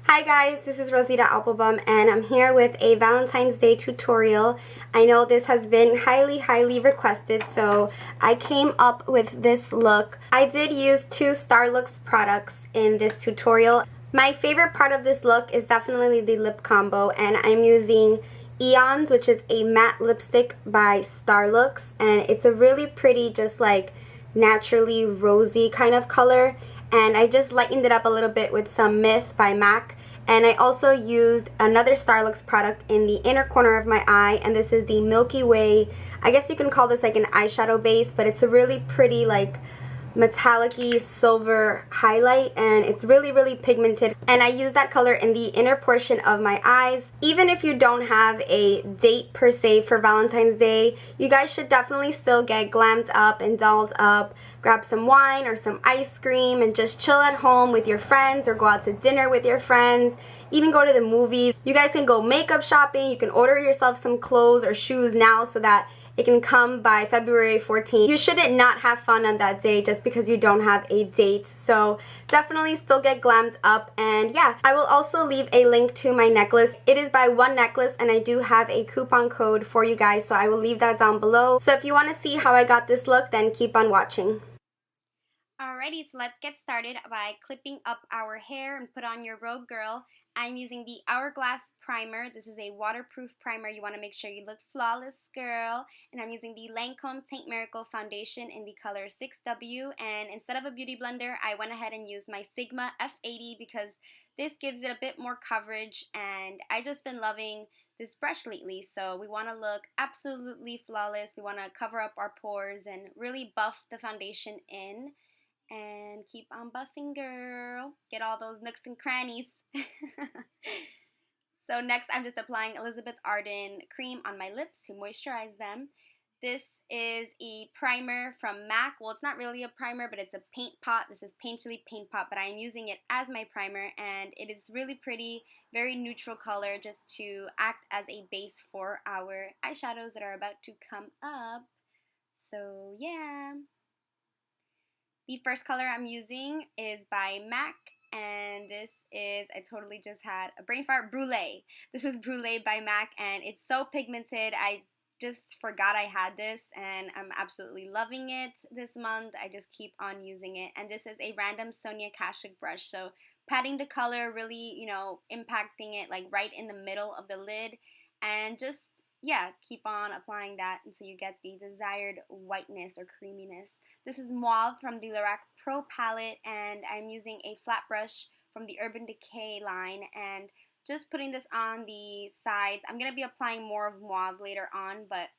Hi guys, this is Rosita Applebaum and I'm here with a Valentine's Day tutorial. I know this has been highly requested, so I came up with this look. I did use two Starlooks products in this tutorial. My favorite part of this look is definitely the lip combo, and I'm using Eons, which is a matte lipstick by Starlooks, and it's a really pretty, just like naturally rosy kind of color. And I just lightened it up a little bit with some Myth by MAC. And I also used another Starlooks product in the inner corner of my eye, and this is the Milky Way. I guess you can call this like an eyeshadow base, but it's a really pretty like metallic-y silver highlight, and it's really pigmented, and I use that color in the inner portion of my eyes. Even if you don't have a date per se for Valentine's Day, you guys should definitely still get glammed up and dolled up, grab some wine or some ice cream and just chill at home with your friends, or go out to dinner with your friends, even go to the movies. You guys can go makeup shopping, you can order yourself some clothes or shoes now so that it can come by February 14th. You shouldn't not have fun on that day just because you don't have a date. So definitely still get glammed up. And yeah, I will also leave a link to my necklace. It is by One Necklace, and I do have a coupon code for you guys, so I will leave that down below. So if you want to see how I got this look, then keep on watching. Alrighty, so let's get started by clipping up our hair and put on your Rogue Girl. I'm using the Hourglass Primer. This is a waterproof primer. You want to make sure you look flawless, girl. And I'm using the Lancome Taint Miracle Foundation in the color 6W. And instead of a beauty blender, I went ahead and used my Sigma F80 because this gives it a bit more coverage. And I just been loving this brush lately. So we want to look absolutely flawless. We want to cover up our pores and really buff the foundation in. And keep on buffing, girl. Get all those nooks and crannies. So next I'm just applying Elizabeth Arden cream on my lips to moisturize them. This is a primer from MAC. Well, it's not really a primer, but it's a paint pot. This is Painterly Paint Pot, but I'm using it as my primer, and it is really pretty, very neutral color, just to act as a base for our eyeshadows that are about to come up. So yeah. The first color I'm using is by MAC, and this is, I totally just had a brain fart, Brulee. This is Brulee by MAC, and it's so pigmented. I just forgot I had this, and I'm absolutely loving it this month. I just keep on using it. And this is a random Sonia Kashuk brush, so patting the color, really, impacting it like right in the middle of the lid, and just, yeah, keep on applying that until you get the desired whiteness or creaminess. This is Mauve from the Lorac Pro palette, and I'm using a flat brush from the Urban Decay line, and just putting this on the sides. I'm going to be applying more of Mauve later on, but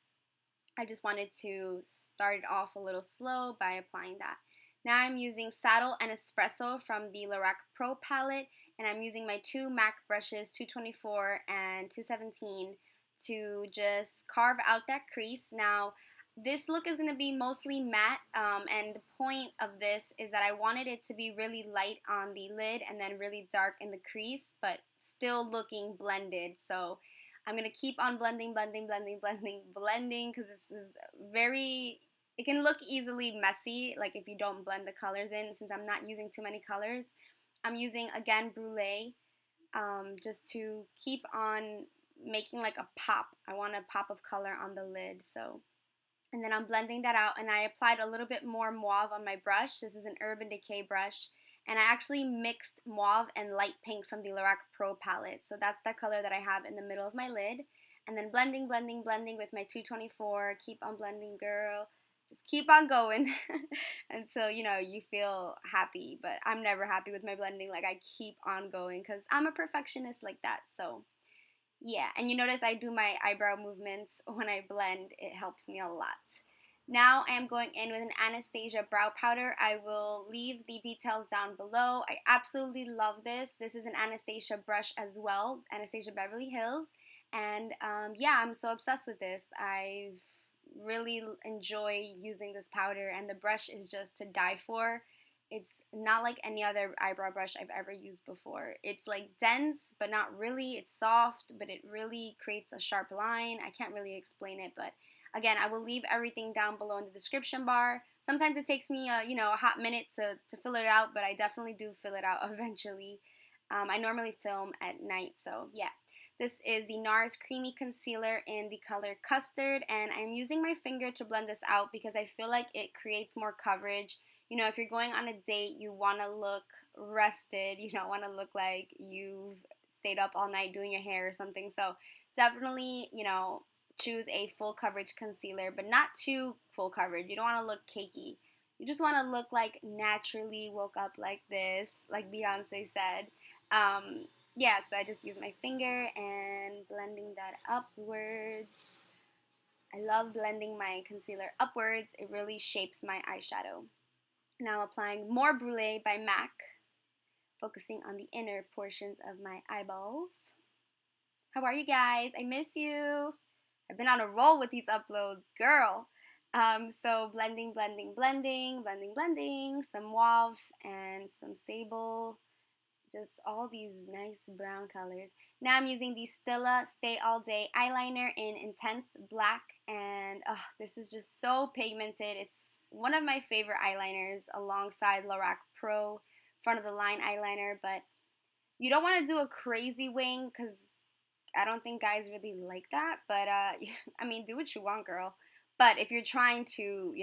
I just wanted to start it off a little slow by applying that. Now I'm using Saddle and Espresso from the Lorac Pro palette, and I'm using my two MAC brushes, 224 and 217, to just carve out that crease. Now, this look is going to be mostly matte, and the point of this is that I wanted it to be really light on the lid and then really dark in the crease, but still looking blended. So I'm going to keep on blending because this is very, it can look easily messy, like if you don't blend the colors in. Since I'm not using too many colors, I'm using, again, Brulee, just to keep on making like a pop. I want a pop of color on the lid. So, and then I'm blending that out, and I applied a little bit more Mauve on my brush. This is an Urban Decay brush, and I actually mixed Mauve and light pink from the Lorac Pro palette. So that's the color that I have in the middle of my lid. And then blending with my 224. Keep on blending, girl. Just keep on going until, you feel happy. But I'm never happy with my blending. Like, I keep on going because I'm a perfectionist like that. So yeah, and you notice I do my eyebrow movements when I blend. It helps me a lot. Now I am going in with an Anastasia brow powder. I will leave the details down below. I absolutely love this. This is an Anastasia brush as well, Anastasia Beverly Hills. And yeah, I'm so obsessed with this. I really enjoy using this powder, and the brush is just to die for. It's not like any other eyebrow brush I've ever used before. It's like dense, but not really. It's soft, but it really creates a sharp line. I can't really explain it, but again, I will leave everything down below in the description bar. Sometimes it takes me a hot minute to fill it out, but I definitely do fill it out eventually. I normally film at night, so yeah. This is the NARS Creamy Concealer in the color Custard, and I'm using my finger to blend this out because I feel like it creates more coverage. You know, if you're going on a date, you want to look rested. You don't want to look like you've stayed up all night doing your hair or something. So definitely, choose a full coverage concealer, but not too full coverage. You don't want to look cakey. You just want to look like naturally woke up like this, like Beyonce said. Um, yeah, so I just use my finger and blending that upwards. I love blending my concealer upwards. It really shapes my eyeshadow. Now applying more Brulee by MAC, focusing on the inner portions of my eyeballs. How are you guys? I miss you. I've been on a roll with these uploads, girl. So blending, blending, blending, blending, blending, some mauve and some sable, just all these nice brown colors. Now I'm using the Stila Stay All Day eyeliner in Intense Black, and this is just so pigmented. It's one of my favorite eyeliners alongside Lorac Pro front of the line eyeliner, but you don't want to do a crazy wing because I don't think guys really like that, but I mean, do what you want, girl. But if you're trying to,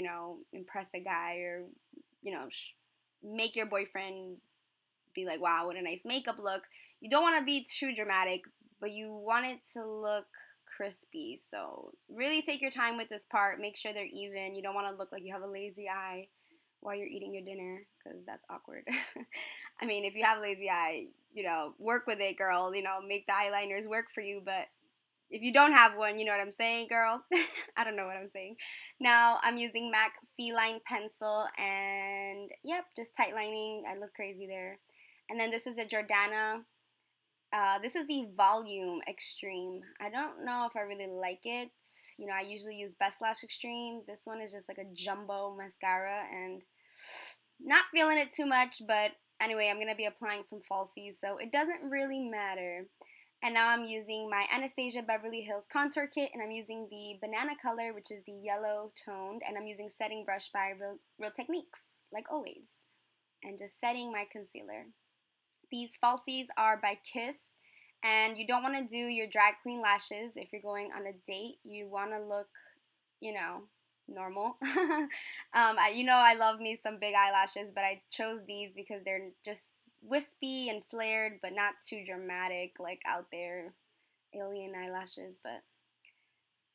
impress a guy or, make your boyfriend be like, wow, what a nice makeup look. You don't want to be too dramatic, but you want it to look crispy. So really take your time with this part. Make sure they're even. You don't want to look like you have a lazy eye while you're eating your dinner because that's awkward. I mean, if you have a lazy eye, work with it, girl. Make the eyeliners work for you. But if you don't have one, you know what I'm saying, girl? I don't know what I'm saying. Now I'm using MAC Feline Pencil and, yep, just tight lining. I look crazy there. And then this is a Jordana. This is the Volume Extreme. I don't know if I really like it. I usually use Best Lash Extreme. This one is just like a jumbo mascara and not feeling it too much, but anyway, I'm going to be applying some falsies, so it doesn't really matter. And now I'm using my Anastasia Beverly Hills Contour Kit, and I'm using the banana color, which is the yellow toned, and I'm using setting brush by Real Techniques, like always, and just setting my concealer. These falsies are by Kiss, and you don't want to do your drag queen lashes if you're going on a date. You want to look, normal. I love me some big eyelashes, but I chose these because they're just wispy and flared, but not too dramatic, like out there alien eyelashes. But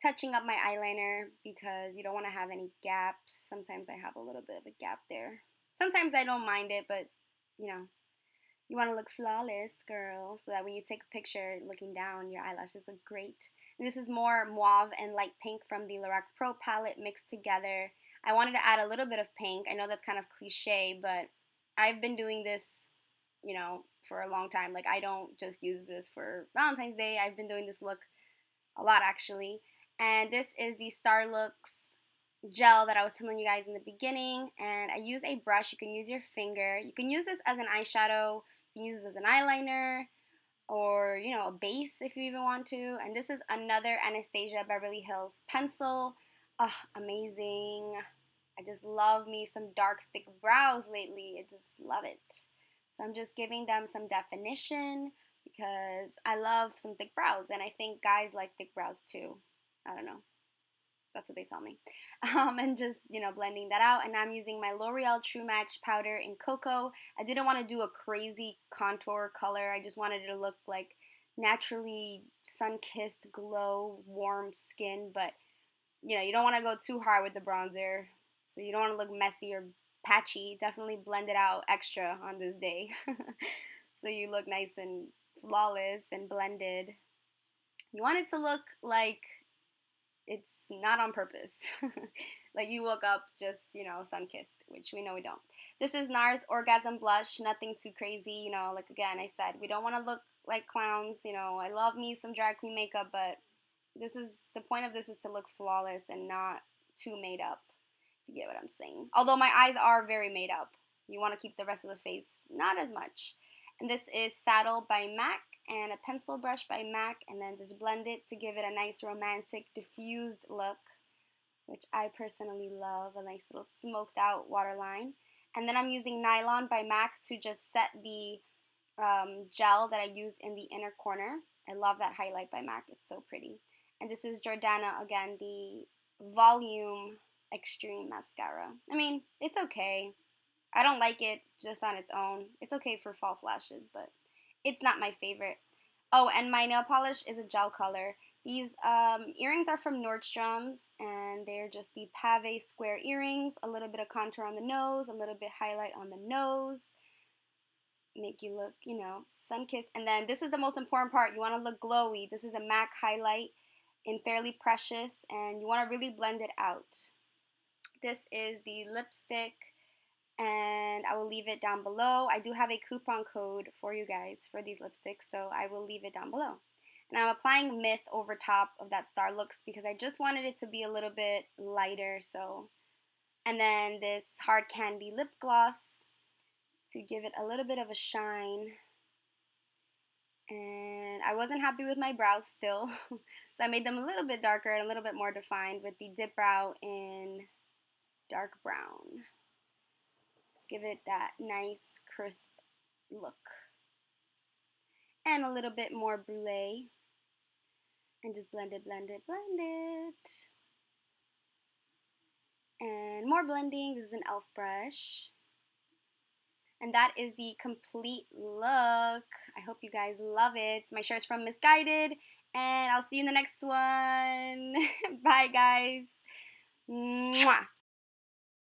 touching up my eyeliner because you don't want to have any gaps. Sometimes I have a little bit of a gap there. Sometimes I don't mind it, but you want to look flawless, girl, so that when you take a picture looking down, your eyelashes look great. And this is more mauve and light pink from the Lorac Pro palette mixed together. I wanted to add a little bit of pink. I know that's kind of cliche, but I've been doing this, for a long time. Like, I don't just use this for Valentine's Day. I've been doing this look a lot, actually. And this is the Starlooks gel that I was telling you guys in the beginning, and I use a brush. You can use your finger. You can use this as an eyeshadow. You can use this as an eyeliner or, a base if you even want to. And this is another Anastasia Beverly Hills pencil. Oh, amazing. I just love me some dark, thick brows lately. I just love it. So I'm just giving them some definition because I love some thick brows, and I think guys like thick brows too. I don't know. That's what they tell me. And just, blending that out. And I'm using my L'Oreal True Match powder in Cocoa. I didn't want to do a crazy contour color. I just wanted it to look like naturally sun-kissed, glow, warm skin. But, you don't want to go too hard with the bronzer. So you don't want to look messy or patchy. Definitely blend it out extra on this day. So you look nice and flawless and blended. You want it to look like it's not on purpose. Like you woke up just, sun-kissed, which we know we don't. This is NARS Orgasm Blush, nothing too crazy, like again, I said, we don't want to look like clowns, I love me some drag queen makeup, but the point of this is to look flawless and not too made up, if you get what I'm saying. Although my eyes are very made up. You want to keep the rest of the face not as much. And this is Saddle by MAC and a pencil brush by MAC, and then just blend it to give it a nice romantic diffused look, which I personally love, a nice little smoked out waterline. And then I'm using Nylon by MAC to just set the gel that I use in the inner corner. I love that highlight by MAC. It's so pretty. And this is Jordana, again, the Volume Extreme Mascara. I mean, it's okay. I don't like it just on its own. It's okay for false lashes, but it's not my favorite. Oh, and my nail polish is a gel color. These earrings are from Nordstrom's, and they're just the pave square earrings. A little bit of contour on the nose, a little bit highlight on the nose. Make you look, sun-kissed. And then this is the most important part. You want to look glowy. This is a MAC highlight in Fairly Precious, and you want to really blend it out. This is the lipstick, and I will leave it down below. I do have a coupon code for you guys for these lipsticks, so I will leave it down below. And I'm applying Myth over top of that Star Looks because I just wanted it to be a little bit lighter, so. And then this Hard Candy lip gloss to give it a little bit of a shine. And I wasn't happy with my brows still, so I made them a little bit darker and a little bit more defined with the dip brow in dark brown. Just give it that nice crisp look. And a little bit more brulee. And just blend it, blend it, blend it. And more blending. This is an e.l.f. brush. And that is the complete look. I hope you guys love it. My shirt's from Misguided. And I'll see you in the next one. Bye, guys. Mwah.